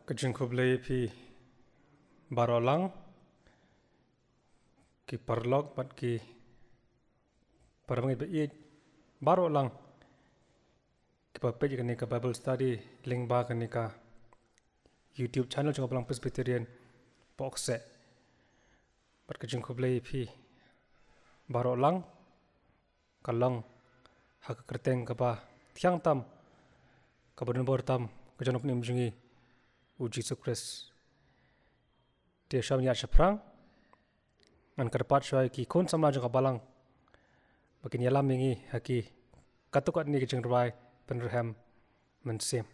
kejengkublai pi barolang ki parlog pat ki paramangit be barolang ki papej kan ka Bible study link ba kan ka YouTube channel jong ablang Presbyterian pokse pat kejengkublai pi barolang kalang hak kerteng ka ba tiang tam ka benubor tam kejanok nim jungi uji sukres dia syamnya seprang an kerpat syai ki kon samla jong balang bakin yalam mingi haki katukat ni kejeng rai penraham mensim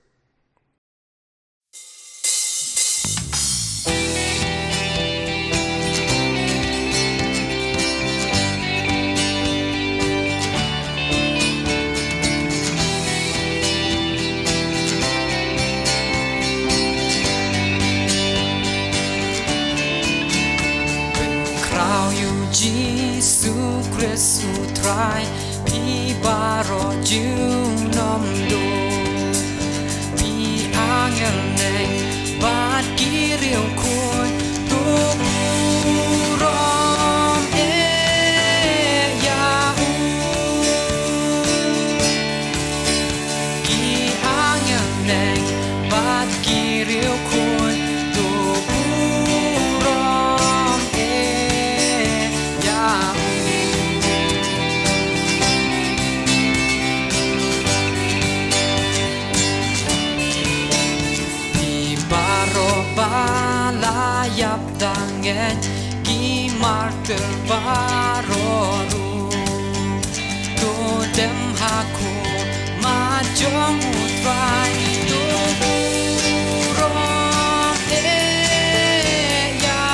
Jesus Christ utrai pi baro junom do pi angel neng bat kiriu kun tu rom ya ki angel neng bat kiriu kun tu balayap dangen gi martel baroru to dem haku majong utrai to rom ya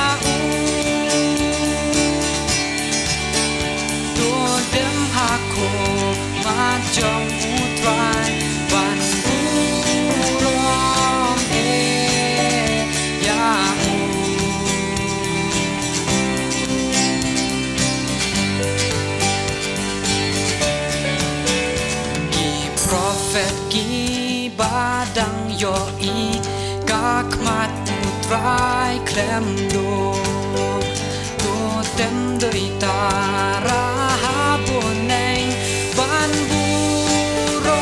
to dem haku majong utrai ban badang yo i kak mat utrai klem do to tem doi tara haboneng ban burom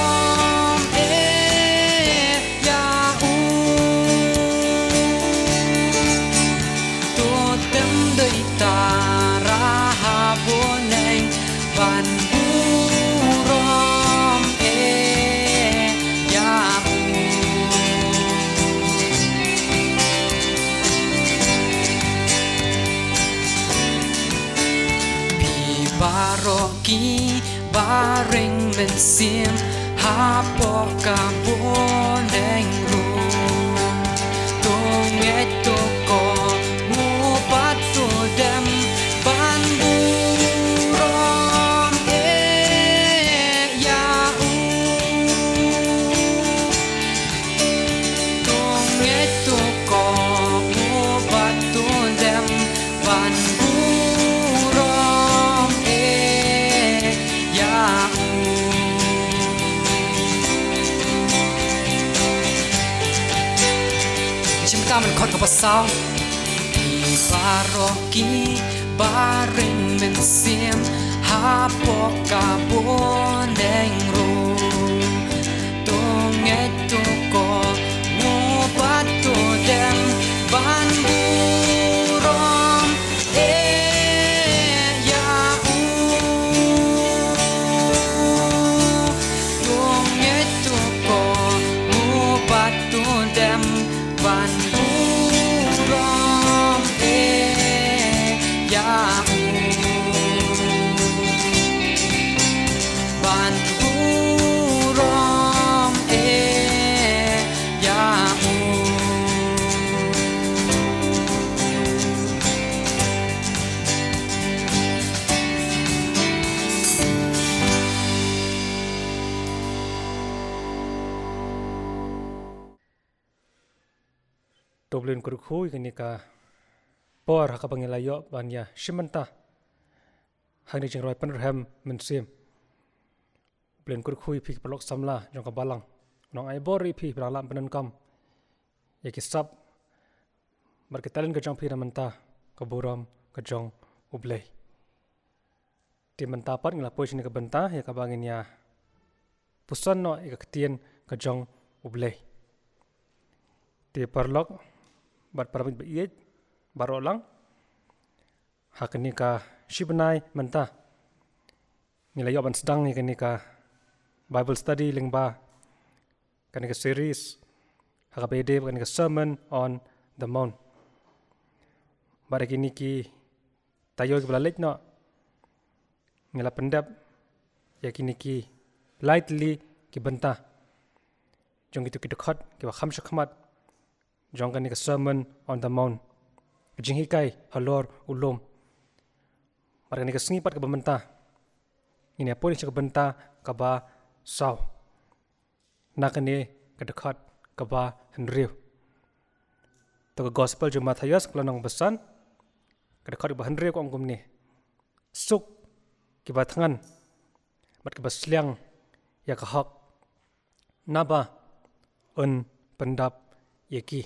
ya to tem doi tara haboneng ban baroki bareng mensim hapo kaboneng ru tonget toko mupat to dem ban burom ya tonget toko mupat to dem banมันคอดกับสาวที่บารอกีบาริงเป็นเสียมหาปอกกาบนแดงรูตัวเงยตัวกอมูปัดตัวแดงบานบูรอมยาตัวเงยตัวกอมูปัดตัวแดงบานToblin kurukhui kenika por haka pangilayo banya shimanta hangni jingroi penraham mensim blin kurukhui pik pelok samla jong kabalang nong ai bori pi bralam penenkam ya kisap berketalin ke jong pira mentah ke buram ke jong ublay. Di mentapat ngelapoy sini ke bentah ya kabangin ya pusan no ya ketien ke jong ublay. Di perlok bat parabit beiyet barolang hakani ka shibenai mentah nilai yoban sedang ni kani ka Bible study lingba kani ka series hakabede kani ka sermon on the mount. Pada kini ki tayo ki balik no ngila pendap ya kini ki lightly ki bentah jong itu ki dekat ki ba khamsha khamat jong kani ka sermon on the mount jing hikai halor ulum pada kani ka sengipat ka bentah ini apa ni ka bentah ka ba saw nak kani ka dekat ka ba henriu to gospel jo Matius kelanong besan kedekat ba henriu ko angkum ni suk ki ba tangan bat ka ba sliang ya ka hak naba un pendap yeki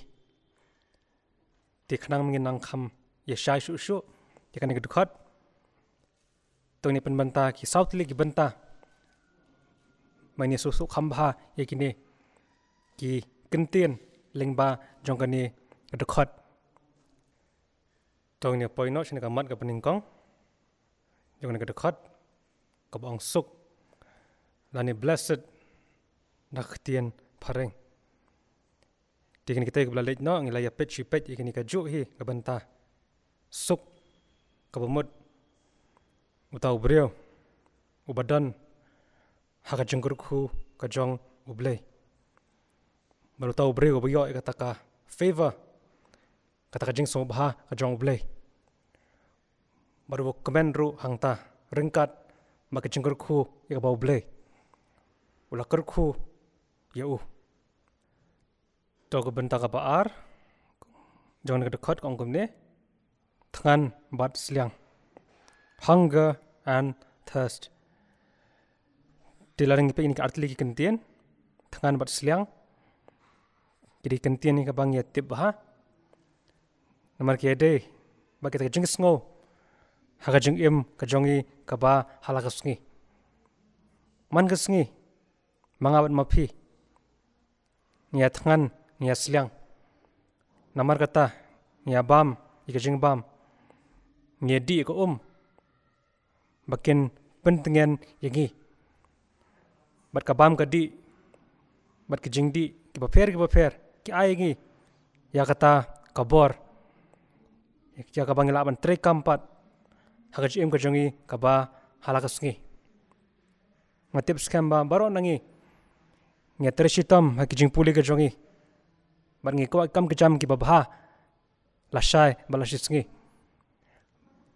ti khnang mingin nang kham ya shai shu shu ya kan dekat to ni penbanta ki southly ki benta mani susu khamba ya kini ki kentien lengba jong kani dekat to ni poino sini kamat ka peningkong jong kani dekat ka bang suk lani blessed nakhtien pareng tikin kita kebelalek no ngilaya pet shipet ikini kaju hi kabanta suk kabamut utau brio ubadan haka jengkurku kajong ublay baru tau brio ubayo ikataka favor kataka jeng sobha kajong ublay baru komen ru hangta rengkat maka jengkurku ikabau ublay ulakerku ya to benta ka baar jangan ke dekat kong kumne tangan bat seliang hunger and thirst dilarang pe ini ka artli ki kentien tangan bat seliang jadi kentien ni ka bang ya tip ha namar ki ade ba kita jeng sngo ha ka jeng im ka jongi ka ba halaka sngi man ka sngi mangabat mapi niat tangan nia seliang namar kata nia bam ika jing bam nia di ika bakin pentingan yangi bat ka bam ka di bat ka jing di ki baper ki ayengi ya kata kabor ya ka bangila ban tre kampat haka jim ka jongi ka ba halaka sngi ngatip skamba baro nangi nia treshitam haki jing puli ka jongi bar ngi ko kam kejam ki babha lashai balashisngi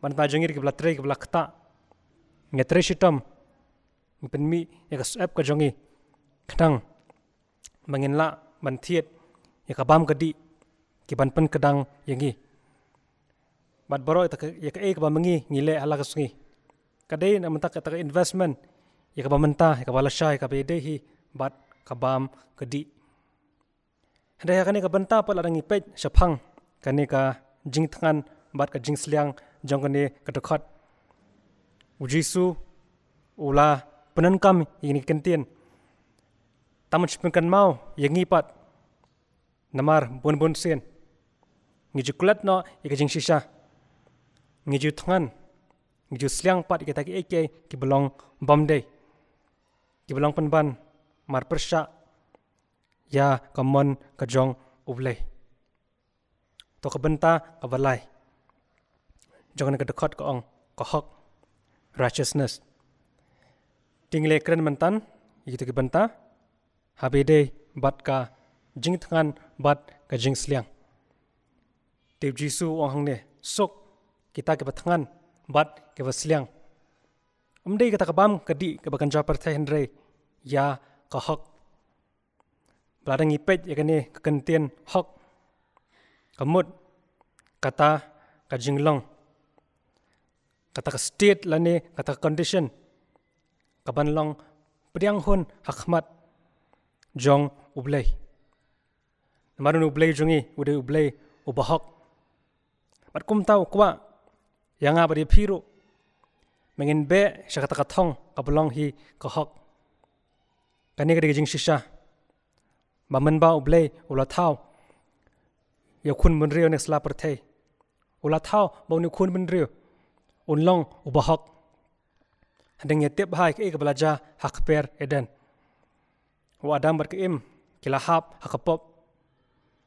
ban ta jengir ki blatre ki blakta ngetre shitam penmi ya ka sap ka jongi kdang mangin la ban thiet ya ka bam ka di ki ban pen kedang yangi bat baro ya ka ek ba mangi ngile ala ka sngi kadai na menta ka investment ya ka ba menta ya ka balashai ka bede hi bat ka bam ka di Hadaya kani ka benta pa larang ipet syapang kani ka jing tangan bat ka jing seliang jong kani ka dekat ujisu ula penankam ini kentien taman syapengkan mau yang ngipat namar bun sen ngiju kulat no ika jing shisha ngiju tangan ngiju seliang pat ika taki eke ki belong bomday ki belong penban mar persya ya kamon kajong ublay to kabenta kabalai jangan ke dekat ka ong ka hak righteousness tingle kren mentan itu ke benta habede bat ka jing tangan bat ka jing sliang tip jisu ong hang ne sok kita ke batangan bat ke basliang umdei kata kabam kadi ke bakan japar thendre ya ka hak Beladang ipet ya kini kekentian hok kamut kata kajinglong kata ke state lani kata condition kabanlong pediang hun hakmat jong ublay marun ublay jungi udah ublay ubahok mat kum tahu kwa yang apa di piru mengin be syakata katong kabelong hi kahok kani kadi jing shisha mamen ba ublay ula tahu ya kun menrio nek sela pertai ula tahu bau ni kun menrio unlong ubahok handeng yetip hai ke belajar hak per eden wa adam berkeim kilahap hakapop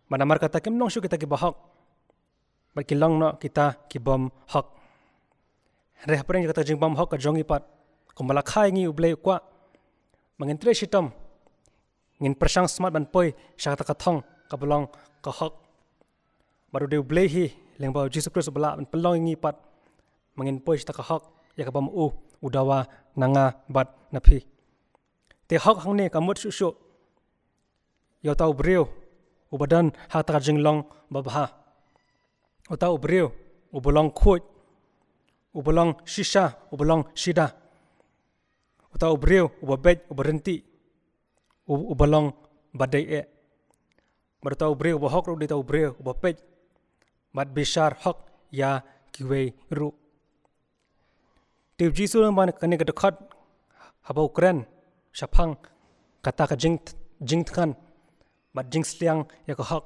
manamar kata kim nong shu kita ki bahok berkilang no kita ki bom hok reh pereng kata jing bom hok ka jongi pat kumbala khai ngi ublay kwa mengentre shitam ngin persang smart ban poi syakata kathong kabelong ka hok baru de ublay hi leng bau Jesus Christ bela ban pelong ngi pat mengin poi syakata ka hok ya ka bom udawa nanga bat napi te hok hang ne kamut shu yo tau breu ubadan hata jinglong babha o tau breu ubolong khoi ubolong shisha ubolong shida o tau breu ubabet uberenti ubolong badai e bar tau breu bahok ru di tau breu ubapet mat bishar hok ya kiwe ru Tib Jisu man kani ka dekat habau kren syapang kata ka jing tkan mat jing sliang ya ka hak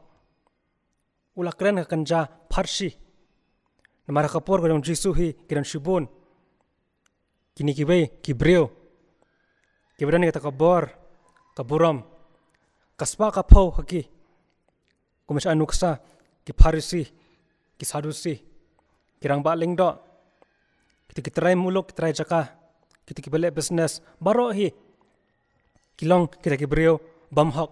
ula kren ka kanja parsi namara kapor ka Jisu hi kiran shibun kini kiwe kibreo kibran ka kabor kaburam kaspa ka pau haki kumis anuksa ki farisi ki sadusi kirang ba lingdo kita try muluk, kita try jaka, kita balik business, baru hi kilong kita beriu bam hok,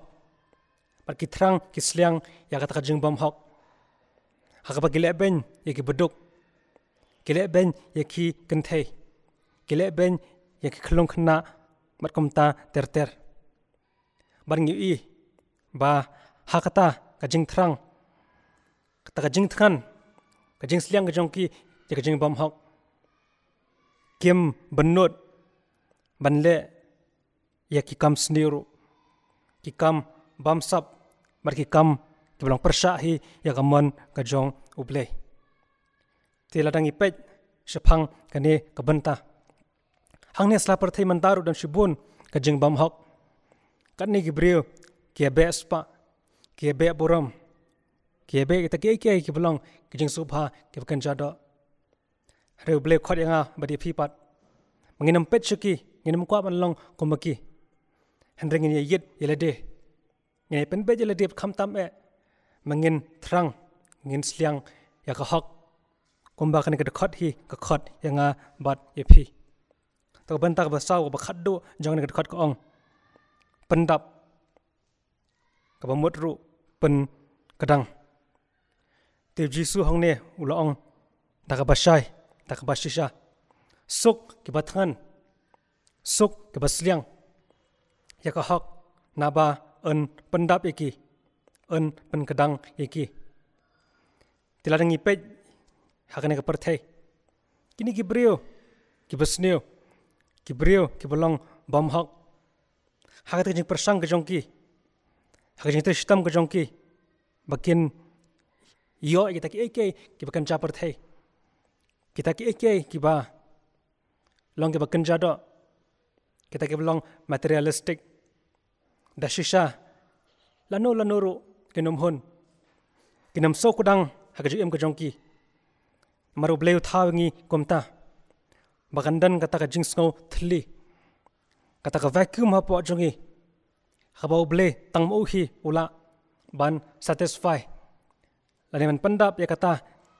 par kitrang kisliang ya kata kajing bam hok, hakapa gilek ben ya ki beduk, gilek ben ya ki kentei, gilek ben ya ki kelong kena mat komta ter, bar ngi ba hakata kajing terang, kata kajing tekan, kajing sliang kajong ki ya kajing bam hok. Kim benut banle ya kikam sendiri kikam bamsap mar kikam kibelang persyahi ya kamon kajong ublay tiladang ipet sepang kani kabenta hangnya selapar thai mantaru dan shibun kajing bamhok kani gibriu kiabe spa kiabe buram kiabe kita kiai kibelang kajing subha kibekan jado Reu blek khot yang badi pipat menginam pet syuki nginam kuat manlong komaki hendring ini yit yelede ngin pen be yelede kham tam mengin terang ngin sliang ya ka hok komba kan ke khot hi ka khot yang bat epi to banta ka basau ba khaddo jang ke khot ka ong pendap ka bamut ru pen kadang te jisu hong ne ulong ta ka basai tak basisha suk kibathan suk kibasliang ya ka hak naba en pendap iki en penkadang iki tiladang ipet hakane ka perthai kini kibriu kibasneu kibriu kibolong bam hak hakate jing persang ka jongki hakate jing tristam ka jongki bakin yo kita ki kibakan cha perthai kita ki kiba long kiba kenjado kita kiba materialistic dashisha lanu ru kinum hun kinam so kudang hakaju em ka jongki maru bleu thawngi komta bagandan kata ka jingsno thli kata ka vacuum ha po jongi habau ble tang mo hi ula ban satisfy laneman pandap ya kata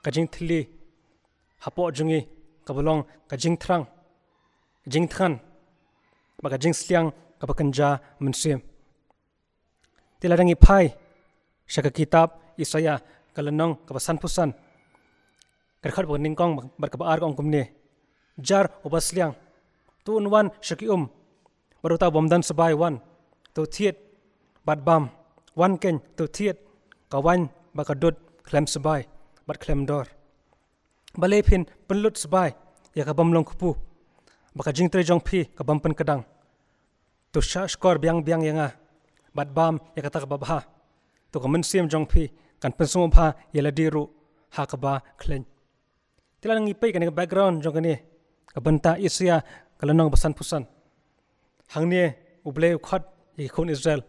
ka jing thli hapo jungi kabulong kajing terang kajing than baga jing sliang kabakanja mensim tiladangi pai syaka kitab Isaya kalenong kabasan pusan karkhat ningkong barkabaar kong kumne jar obasliang tu unwan syaki baru ta bomdan sabai wan tu thiet bat bam wan ken tu thiet kawan bakadut klem sabai bat klem dor balai pin penlut sebai ya kabam long kupu baka jing tre jong phi kabam pen kadang tu sha skor biang yanga bat bam ya kata kababha tu to ka men sim jong phi kan pensung pha yela diru ha ka ba klen tilang ngi pe kan background jong kan ni ka banta Asia kalanong basan pusan hang ni uble khat i khon Israel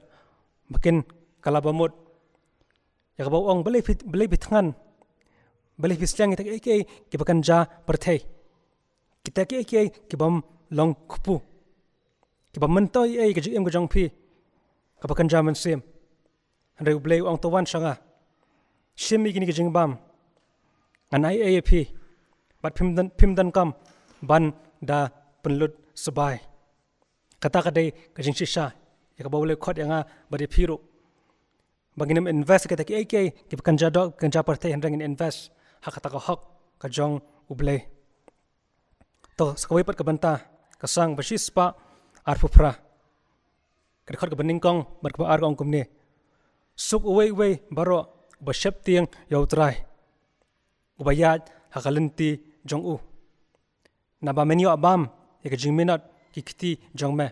makin kalabamut ya ka bawang bele bitngan bele bislang ita ke ki bakan ja perthei kita ke ki bam long khupu ki bam mentoi ke jim ko jong phi ka bakan ja man sim andre uble ong to wan sanga shimi gini ke jing bam an IAP bat phim dan kam ban da penlut sebai kata kadai ke jing shisha ya ka bawle khot yanga bari phiru baginem invest ke taki ki bakan ja dog kan ja perthei handang invest hakata ka hak ka jong uble to skawai pat ka banta kasang basis pa arpupra ka khot ka baning kong bar ka ar kong kumni suk uwei baro ba shep tiang yautrai ubayat hakalanti jong u na ba menyo abam ya ka jingminat ki kiti jong me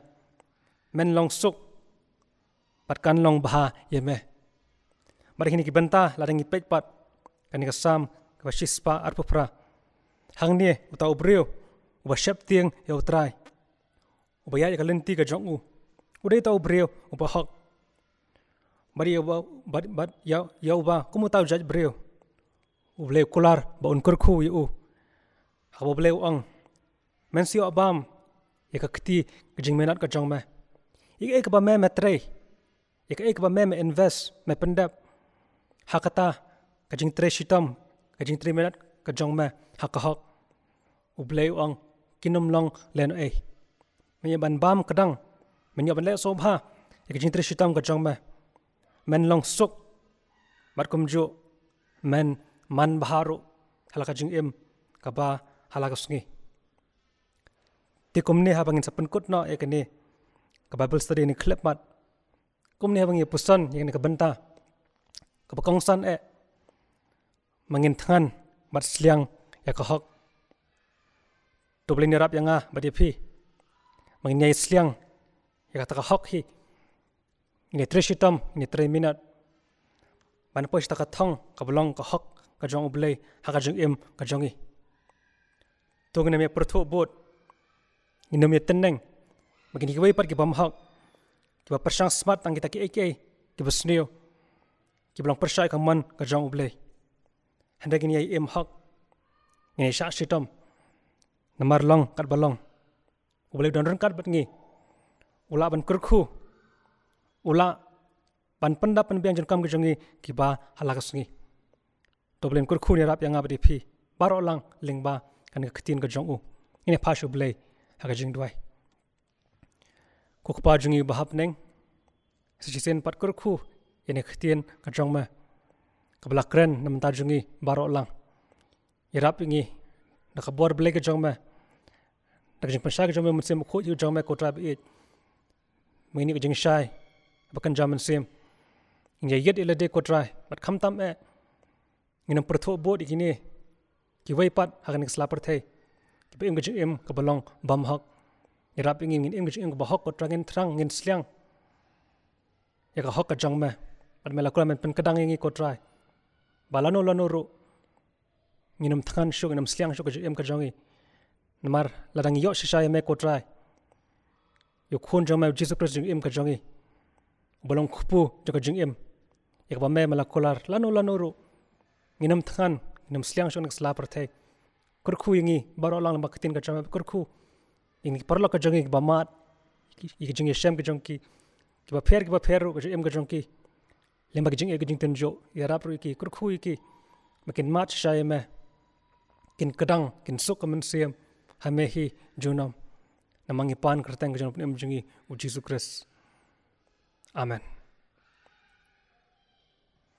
men long suk pat kan long baha ye me bar hini ki banta ladang ipet pat kan ka sam ka basis pa arpupra hang ni utau breu uba shep tiang yautrai ubayat ya kalanti ka jong u udai tau breu uba hak bari ya ba kumu tau jaj breu uble kular ba un kurkhu yu habo ble ang mensio abam ya ka kti kjing menat ka jong me ik ba me metrei ik ba me invest me pendap hakata kjing tre shitam kjing 3 menat ka jong me hakahak uble ang kinum long len ai me ban bam kadang men ban le so bha kjing tre shitam ka jong me men long suk mat kum ju men man baharu halaka jing im kaba halaka sungi ti kumni habangin sa penkut no ekani ka Bible study ni clip mat kumni habangi pusan yang ka benta ka bakongsan mangin thangan mat sliang ya ka hok doblin rap yanga badi phi mangin nyai sliang ya ka hok hi ini 3 shitam ini 3 minat ban pois ta ka thong ka blong ka hok ka jong ublei ha ka jong im ka jongi to ngene me pertho bot inem ye teneng magini ki pat ki bam hak ki ba persang smart tang kita ki ki basneo ki blong persai ka man ka jong ublei handa gini ai im hak ngene sha shitam namar long kat balong ublei don ran kat bat ngi ula ban kurkhu ula ban panda pan biang jon kam ki jongi ki ba halaka sungi toblen kurkhu ni rap yang abdi phi baro lang lingba kan ka ktin ka jong u ine phashu blei ha ka jing duai ko pa jungi bahap neng sisen pat kurkhu ine ktin ka jong ma ka blak ren nam ta jungi baro lang irap ingi da ka bor blei ka jong ma da jing pasha ka jong ma musem khu yu jong ma ko trab it mini ka jing shai bakan jaman sem inge yet ila de ko try bat kham tam nginam pertho bod ikini ki wai pat hagan slapper thai ki em ga em ka balong bam hak irap ingin em ga em ka bahok ko trangin thrang ngin sliang ya ka hok ka jang ma pat mela ko men pen kadang ingi ko try balano lano ru nginam than shu nginam sliang shu ka em ka jangi namar ladang yo shisha me ko try yo khon jang ma Jesus Christ em ka jangi balong khupu jaka jing em yak ba me mala kolar lano ru nginam than nginam sliang shon sla parthai kurkhu yingi baro lang baktin ka chama kurkhu ingi parlo ka jongi ba mat iki jingi shem ka jongi ki ba pher ru ka em ka jongi lemba ka jing e ka jing tenjo yarap ru iki kurkhu iki makin mat shai me kin kadang kin suk ka men siam ha me hi junam namangi pan kertang ka jong em jingi u Jesus Christ amen.